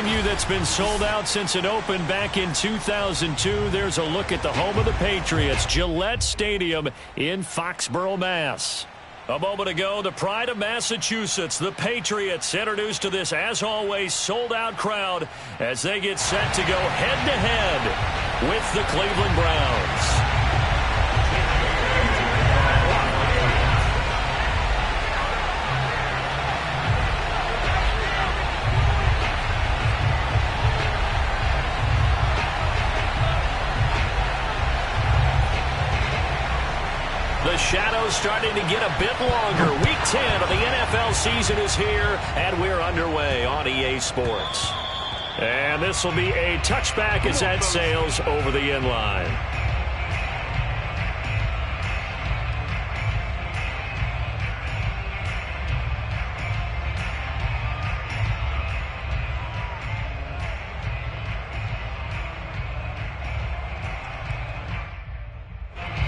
venue that's been sold out since it opened back in 2002. There's a look at the home of the Patriots, Gillette Stadium in Foxborough, Mass. A moment ago, the pride of Massachusetts, the Patriots, introduced to this, as always, sold-out crowd as they get set to go head-to-head with the Cleveland Browns. The shadow's starting to get a bit longer. Week 10 of the NFL season is here, and we're underway on EA Sports. And this will be a touchback as that sails over the end line.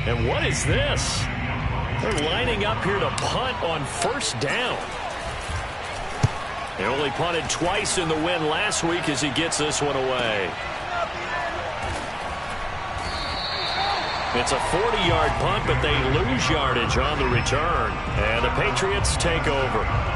And what is this? They're lining up here to punt on first down. They only punted twice in the win last week as he gets this one away. It's a 40-yard punt, but they lose yardage on the return. And the Patriots take over.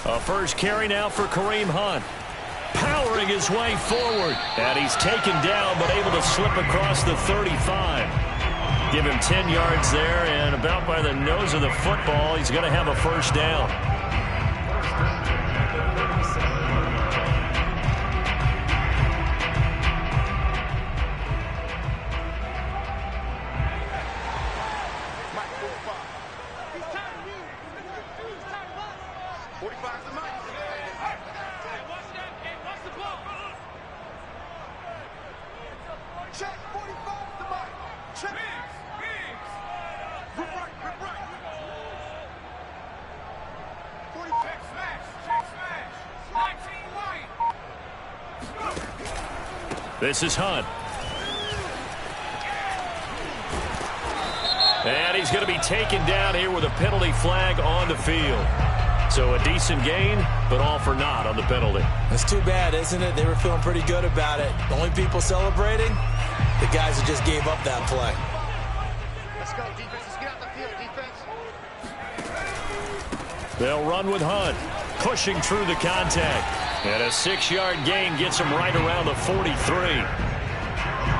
A first carry now for Kareem Hunt. Powering his way forward. And he's taken down, but able to slip across the 35. Give him 10 yards there, and about by the nose of the football, he's going to have a first down. This is Hunt. And he's going to be taken down here with a penalty flag on the field. So a decent gain, but all for naught on the penalty. That's too bad, isn't it? They were feeling pretty good about it. The only people celebrating, the guys who just gave up that play. Let's go, defense. Let's get out the field, defense. They'll run with Hunt, pushing through the contact. And a 6-yard gain gets him right around the 43.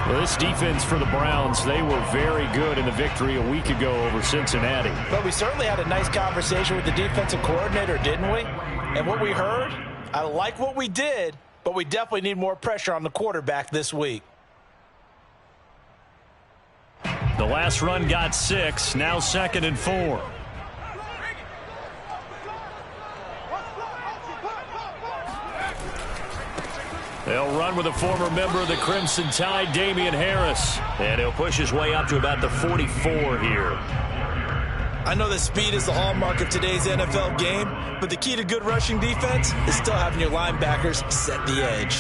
Well, this defense for the Browns, they were very good in the victory a week ago over Cincinnati. But we certainly had a nice conversation with the defensive coordinator, didn't we? And what we heard, I like what we did, but we definitely need more pressure on the quarterback this week. The last run got 6, now 2nd and 4. They'll run with a former member of the Crimson Tide, Damian Harris. And he'll push his way up to about the 44 here. I know that speed is the hallmark of today's NFL game, but the key to good rushing defense is still having your linebackers set the edge.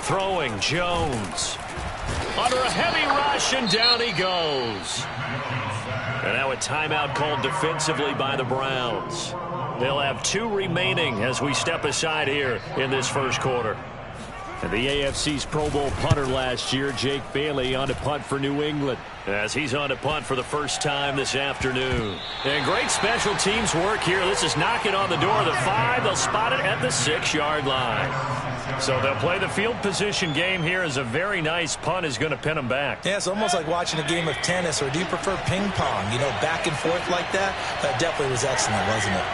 Throwing Jones. Under a heavy rush, and down he goes. And now a timeout called defensively by the Browns. They'll have 2 remaining as we step aside here in this first quarter. And the AFC's Pro Bowl punter last year, Jake Bailey, on to punt for New England, as he's on to punt for the first time this afternoon. And great special teams work here. This is knocking on the door of the 5. They'll spot it at the 6-yard line. So they'll play the field position game here as a very nice punt is going to pin them back. Yeah, it's almost like watching a game of tennis, or do you prefer ping pong? You know, back and forth like that? That definitely was excellent, wasn't it?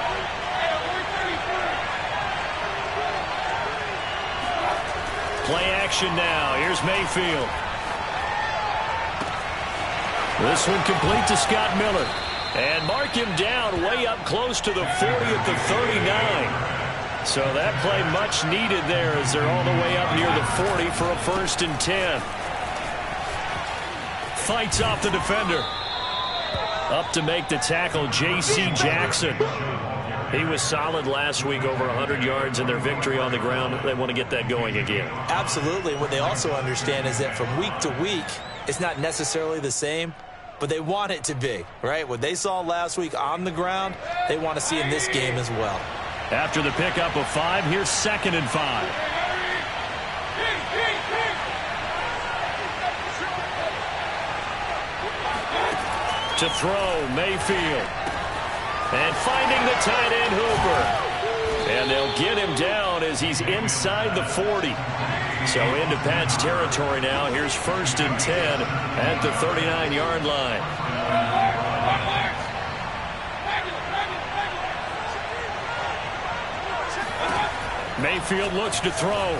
Play action now. Here's Mayfield. This one complete to Scott Miller. And mark him down way up close to the 40 at the 39. So that play much needed there as they're all the way up near the 40 for a 1st and 10. Fights off the defender. Up to make the tackle, J.C. Jackson. He was solid last week, over 100 yards in their victory on the ground. They want to get that going again. Absolutely. What they also understand is that from week to week, it's not necessarily the same, but they want it to be, right? What they saw last week on the ground, they want to see in this game as well. After the pickup of 5, here's 2nd and 5. To throw, Mayfield. And finding the tight end, Hooper. And they'll get him down as he's inside the 40. So into Pat's territory now. Here's 1st and 10 at the 39-yard line. Mayfield looks to throw.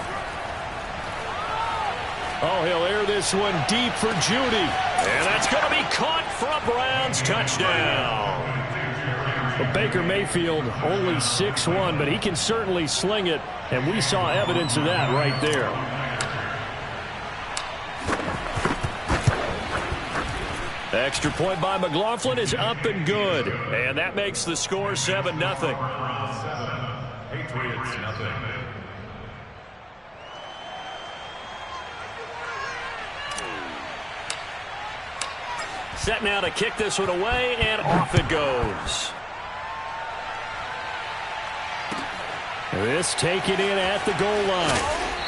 Oh, he'll air this one deep for Judy. And that's going to be caught for a Browns touchdown. Well, Baker Mayfield only 6'1", but he can certainly sling it, and we saw evidence of that right there. Extra point by McLaughlin is up and good, and that makes the score 7-0. Patriots, nothing. Set now to kick this one away, and off it goes. This taken in at the goal line.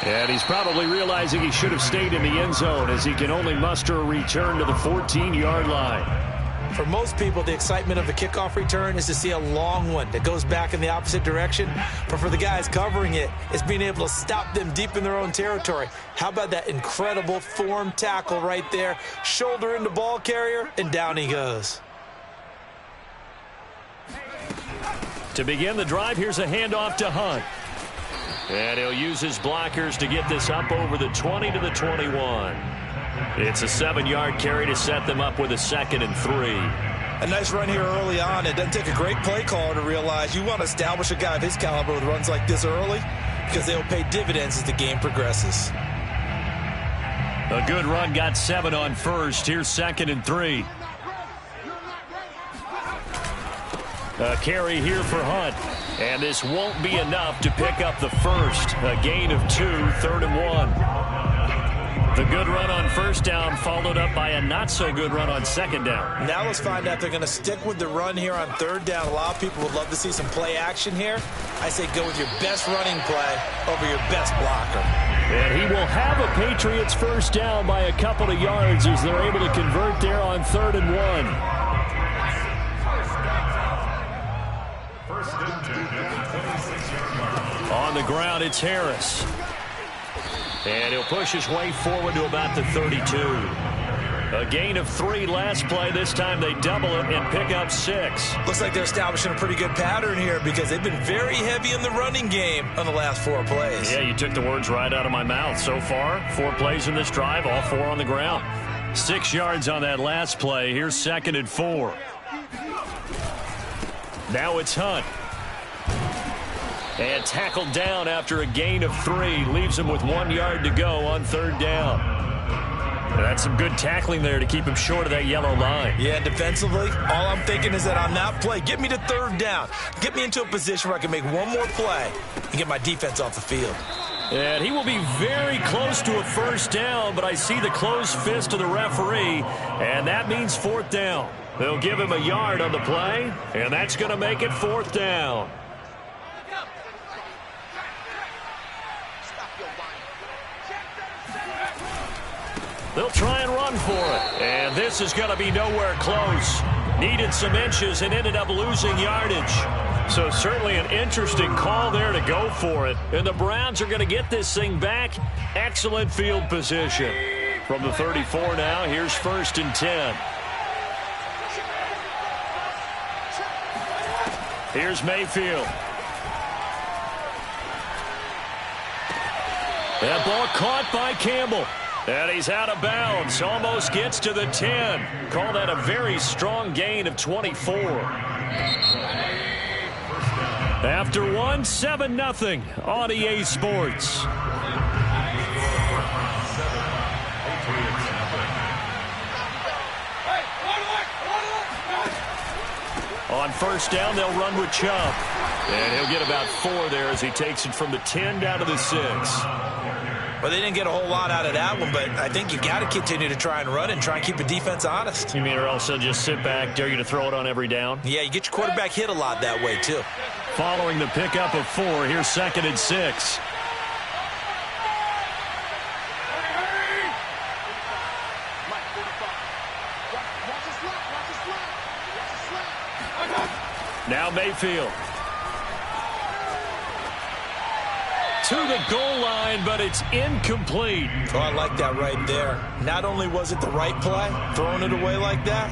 And he's probably realizing he should have stayed in the end zone as he can only muster a return to the 14-yard line. For most people, the excitement of a kickoff return is to see a long one that goes back in the opposite direction. But for the guys covering it, it's being able to stop them deep in their own territory. How about that incredible form tackle right there? Shoulder into ball carrier, and down he goes. To begin the drive, here's a handoff to Hunt. And he'll use his blockers to get this up over the 20 to the 21. It's a 7-yard carry to set them up with a 2nd and 3. A nice run here early on. It doesn't take a great play caller to realize you want to establish a guy of his caliber with runs like this early because they'll pay dividends as the game progresses. A good run, got 7 on first. Here's 2nd and 3. A carry here for Hunt. And this won't be enough to pick up the first. A gain of 2, 3rd and 1. The good run on first down followed up by a not-so-good run on second down. Now let's find out if they're going to stick with the run here on 3rd down. A lot of people would love to see some play action here. I say go with your best running play over your best blocker. And he will have a Patriots first down by a couple of yards as they're able to convert there on 3rd and 1. On the ground, it's Harris. And he'll push his way forward to about the 32. A gain of 3 last play. This time they double it and pick up 6. Looks like they're establishing a pretty good pattern here because they've been very heavy in the running game on the last 4 plays. Yeah, you took the words right out of my mouth. So far, 4 plays in this drive, all 4 on the ground. 6 yards on that last play. Here's 2nd and 4. Now it's Hunt. And tackled down after a gain of 3. Leaves him with 1 yard to go on 3rd down. And that's some good tackling there to keep him short of that yellow line. Yeah, defensively, all I'm thinking is that on that play, get me to 3rd down. Get me into a position where I can make one more play and get my defense off the field. And he will be very close to a first down, but I see the closed fist of the referee, and that means 4th down. They'll give him a yard on the play, and that's going to make it 4th down. They'll try and run for it. And this is going to be nowhere close. Needed some inches and ended up losing yardage. So certainly an interesting call there to go for it. And the Browns are going to get this thing back. Excellent field position. From the 34 now, here's 1st and 10. Here's Mayfield. That ball caught by Campbell. And he's out of bounds. Almost gets to the 10. Call that a very strong gain of 24. After one, 7-0 on EA Sports. On first down, they'll run with Chubb. And he'll get about 4 there as he takes it from the 10 down to the 6. Well, they didn't get a whole lot out of that one, but I think you've got to continue to try and run and try and keep the defense honest. You mean or else they'll just sit back, dare you to throw it on every down? Yeah, you get your quarterback hit a lot that way, too. Following the pickup of 4, here's 2nd and 6. Now Mayfield. To the goal line, but it's incomplete. Oh, I like that right there. Not only was it the right play, throwing it away like that,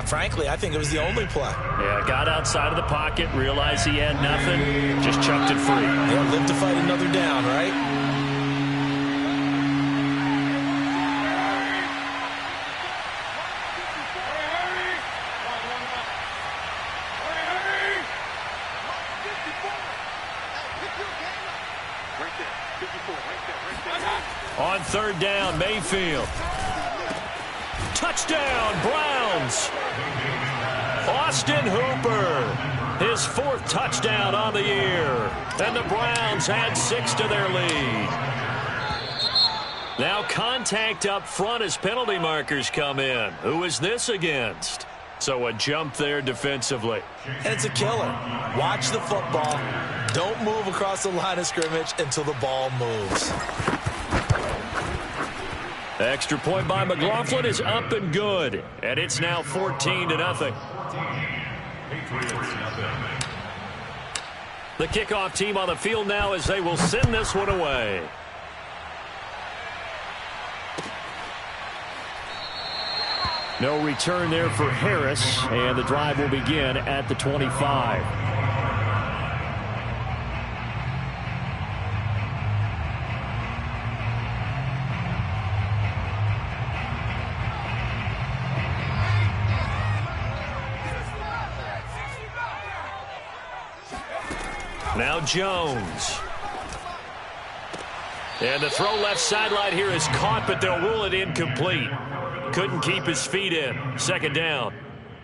frankly, I think it was the only play. Yeah, got outside of the pocket, realized he had nothing, just chucked it free. Yeah, live to fight another down, right? On third down, Mayfield. Touchdown, Browns. Austin Hooper, his 4th touchdown on the year. And the Browns add 6 to their lead. Now contact up front as penalty markers come in. Who is this against? So a jump there defensively. And it's a killer. Watch the football. Don't move across the line of scrimmage until the ball moves. Extra point by McLaughlin is up and good. And it's now 14-0. The kickoff team on the field now as they will send this one away. No return there for Harris, and the drive will begin at the 25. Now Jones. And the throw left sideline here is caught, but they'll rule it incomplete. Couldn't keep his feet in. 2nd down.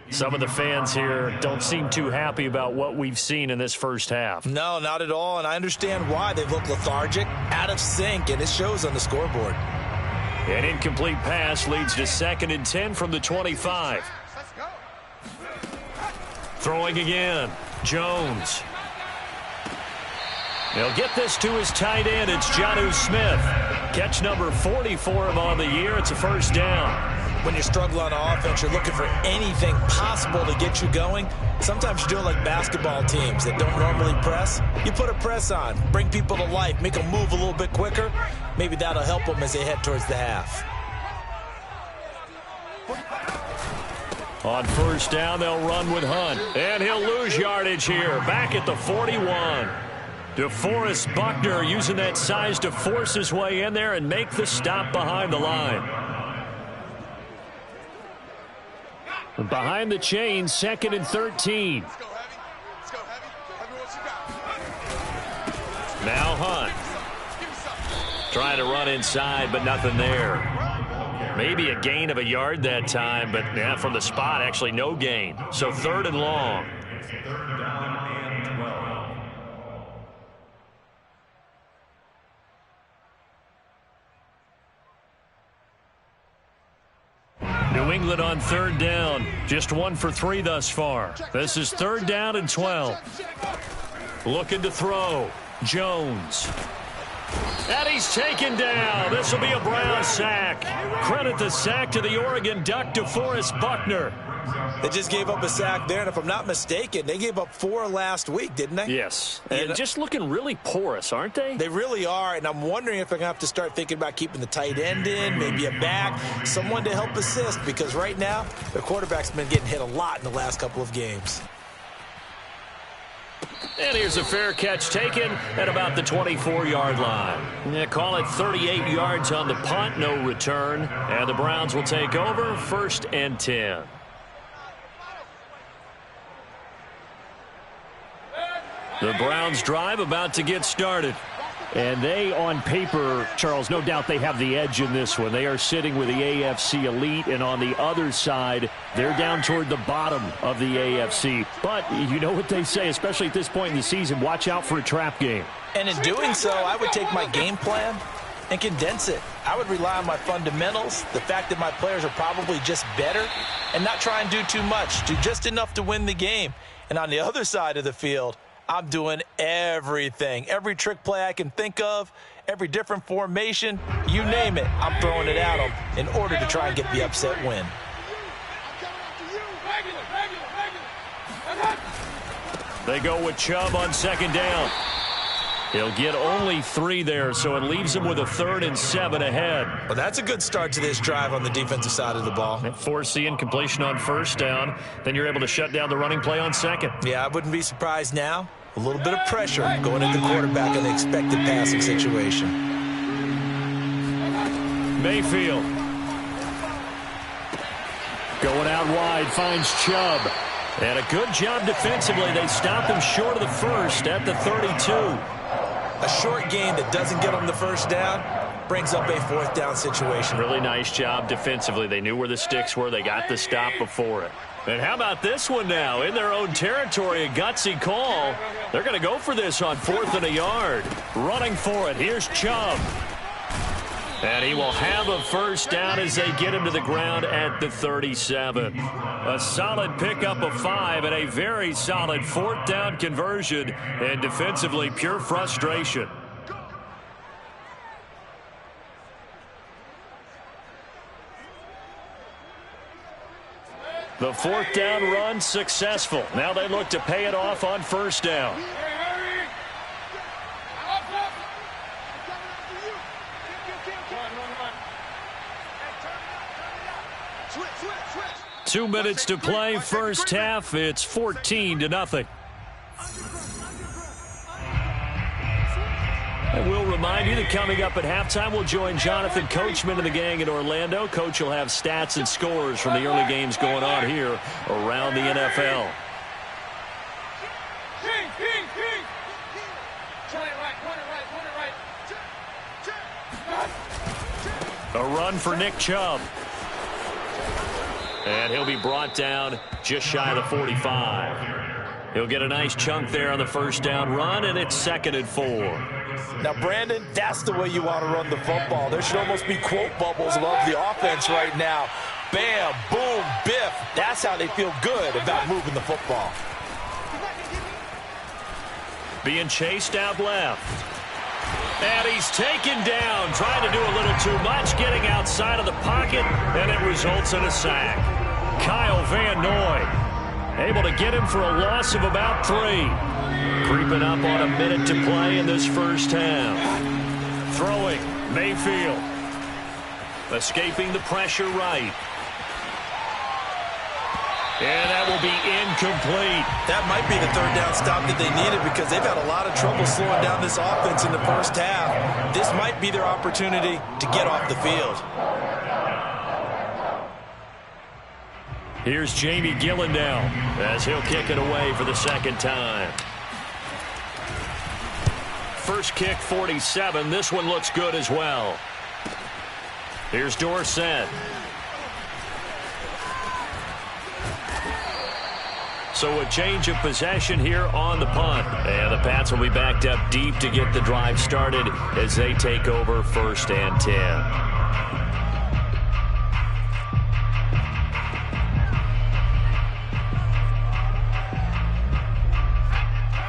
Some of the fans here don't seem too happy about what we've seen in this first half. No, not at all, and I understand why. They've looked lethargic, out of sync, and it shows on the scoreboard. An incomplete pass leads to 2nd and 10 from the 25. Throwing again. Jones. He'll get this to his tight end. It's Jonnu Smith. Catch number 40 for him on the year. It's a first down. When you struggle on offense, you're looking for anything possible to get you going. Sometimes you're doing like basketball teams that don't normally press. You put a press on, bring people to life, make them move a little bit quicker. Maybe that'll help them as they head towards the half. On first down, they'll run with Hunt. And he'll lose yardage here. Back at the 41. DeForest Buckner using that size to force his way in there and make the stop behind the line. Behind the chain, 2nd and 13. Now Hunt. Trying to run inside, but nothing there. Maybe a gain of a yard that time, but yeah, from the spot, actually no gain. So 3rd and long. New England on 3rd down. Just 1 for 3 thus far. This is 3rd down and 12. Looking to throw. Jones. And he's taken down. This will be a Brown sack. Credit the sack to the Oregon Duck, DeForest Buckner. They just gave up a sack there, and if I'm not mistaken, they gave up 4 last week, didn't they? Yes. And just looking really porous, aren't they? They really are, and I'm wondering if they're going to have to start thinking about keeping the tight end in, maybe a back, someone to help assist, because right now, their quarterback's been getting hit a lot in the last couple of games. And here's a fair catch taken at about the 24-yard line. Yeah, call it 38 yards on the punt, no return. And the Browns will take over, 1st and 10. The Browns drive about to get started. And they, on paper, Charles, no doubt they have the edge in this one. They are sitting with the AFC elite, and on the other side, they're down toward the bottom of the AFC. But you know what they say, especially at this point in the season, watch out for a trap game. And in doing so, I would take my game plan and condense it. I would rely on my fundamentals, the fact that my players are probably just better, and not try and do too much, do just enough to win the game. And on the other side of the field, I'm doing everything. Every trick play I can think of, every different formation, you name it, I'm throwing it at them in order to try and get the upset win. They go with Chubb on 2nd down. He'll get only 3 there, so it leaves him with a 3rd and 7 ahead. Well, that's a good start to this drive on the defensive side of the ball. Force the incompletion on 1st down. Then you're able to shut down the running play on 2nd. Yeah, I wouldn't be surprised now. A little bit of pressure going at the quarterback in the expected passing situation. Mayfield. Going out wide, finds Chubb. And a good job defensively. They stop him short of the 1st at the 32. A short gain that doesn't get them the 1st down brings up a 4th down situation. Really nice job defensively. They knew where the sticks were. They got the stop before it. And how about this one now? In their own territory, a gutsy call. They're going to go for this on 4th and a yard. Running for it. Here's Chubb. And he will have a 1st down as they get him to the ground at the 37. A solid pickup of 5 and a very solid 4th down conversion. And defensively, pure frustration. The 4th down run successful. Now they look to pay it off on 1st down. Two minutes to play, 1st half. It's 14-0. And we'll remind you that coming up at halftime, we'll join Jonathan Coachman and the gang in Orlando. Coach will have stats and scores from the early games going on here around the NFL. A run for Nick Chubb. And he'll be brought down just shy of the 45. He'll get a nice chunk there on the 1st down run, and it's 2nd and 4. Now, Brandon, that's the way you want to run the football. There should almost be quote bubbles above the offense right now. Bam, boom, biff. That's how they feel good about moving the football. Being chased out left. And he's taken down, trying to do a little too much, getting outside of the pocket, and it results in a sack. Kyle Van Noy able to get him for a loss of about 3. Creeping up on a minute to play in this 1st half. Throwing, Mayfield. Escaping the pressure right. And that will be incomplete. That might be the 3rd down stop that they needed because they've had a lot of trouble slowing down this offense in the 1st half. This might be their opportunity to get off the field. Here's Jamie Gillen as he'll kick it away for the 2nd time. First kick, 47. This one looks good as well. Here's Dorsett. So a change of possession here on the punt. And the Pats will be backed up deep to get the drive started as they take over 1st and 10.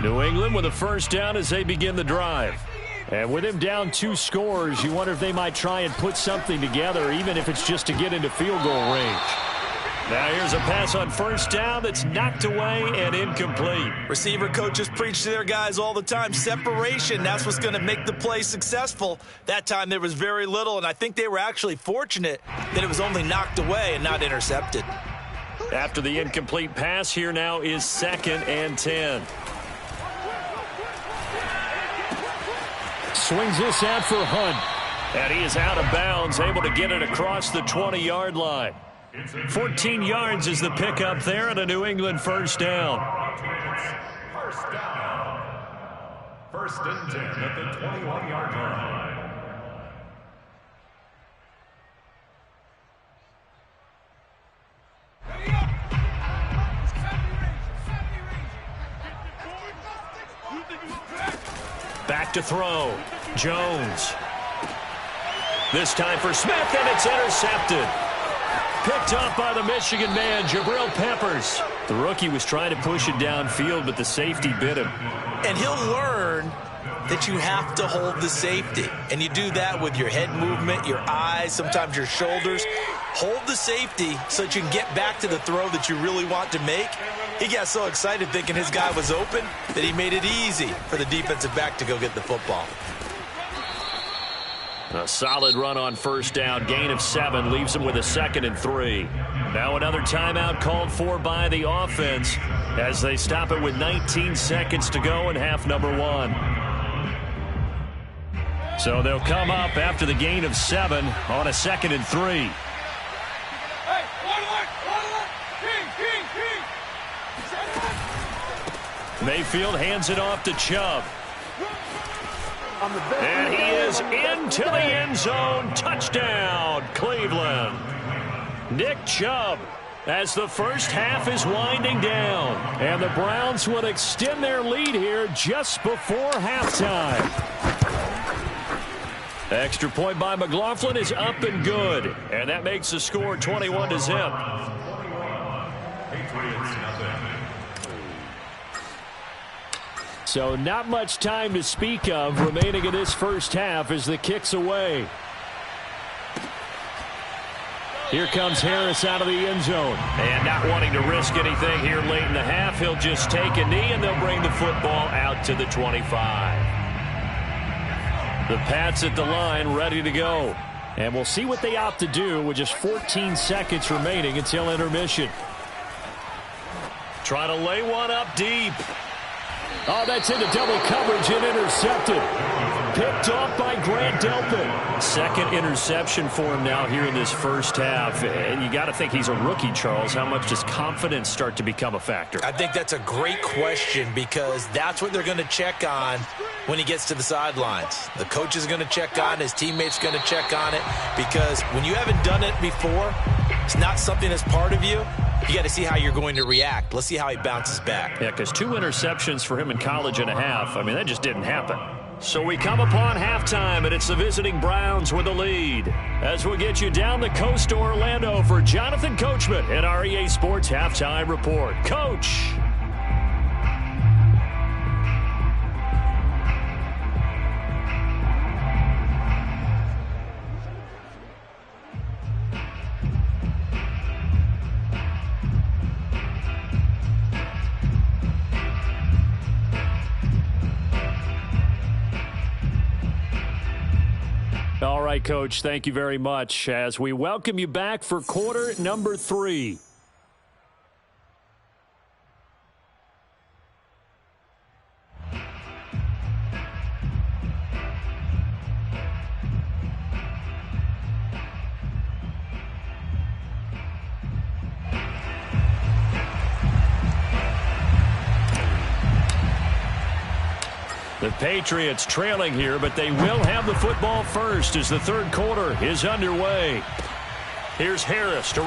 New England with a 1st down as they begin the drive. And with him down 2 scores, you wonder if they might try and put something together, even if it's just to get into field goal range. Now here's a pass on 1st down that's knocked away and incomplete. Receiver coaches preach to their guys all the time. Separation, that's what's going to make the play successful. That time there was very little, and I think they were actually fortunate that it was only knocked away and not intercepted. After the incomplete pass, here now is 2nd and 10. Swings this out for Hunt. And he is out of bounds, able to get it across the 20-yard line. 14 yards is the pickup there, and a New England first down. First and 10 at the 21-yard line. Back to throw. Jones. This time for Smith, and it's intercepted. Picked up by the Michigan man, Jabril Peppers. The rookie was trying to push it downfield, but the safety bit him. And he'll learn that you have to hold the safety. And you do that with your head movement, your eyes, sometimes your shoulders. Hold the safety so that you can get back to the throw that you really want to make. He got so excited thinking his guy was open that he made it easy for the defensive back to go get the football. A solid run on first down. Gain of 7 leaves him with a 2nd and 3. Now another timeout called for by the offense as they stop it with 19 seconds to go in half number 1. So they'll come up after the gain of 7 on a 2nd and 3. Mayfield hands it off to Chubb. And he is into the end zone. Touchdown, Cleveland. Nick Chubb, as the first half is winding down. And the Browns will extend their lead here just before halftime. Extra point by McLaughlin is up and good. And that makes the score 21-0. So not much time to speak of remaining in this first half as the kick's away. Here comes Harris out of the end zone. And not wanting to risk anything here late in the half, he'll just take a knee and they'll bring the football out to the 25. The Pats at the line ready to go. And we'll see what they opt to do with just 14 seconds remaining until intermission. Try to lay one up deep. Oh, that's into double coverage and intercepted. Picked off by Grant Delpit. Second interception for him now here in this first half. And you got to think he's a rookie, Charles. How much does confidence start to become a factor? I think that's a great question because that's what they're going to check on when he gets to the sidelines. The coach is going to check on it. His teammates going to check on it because when you haven't done it before, it's not something that's part of you. You got to see how you're going to react. Let's see how he bounces back. Yeah, because 2 interceptions for him in college and a half. I mean, that just didn't happen. So we come upon halftime, and it's the visiting Browns with the lead. As we'll get you down the coast to Orlando for Jonathan Coachman at our EA Sports Halftime Report. Coach. All right, Coach, thank you very much as we welcome you back for quarter number 3. The Patriots trailing here, but they will have the football first as the third quarter is underway. Here's Harris to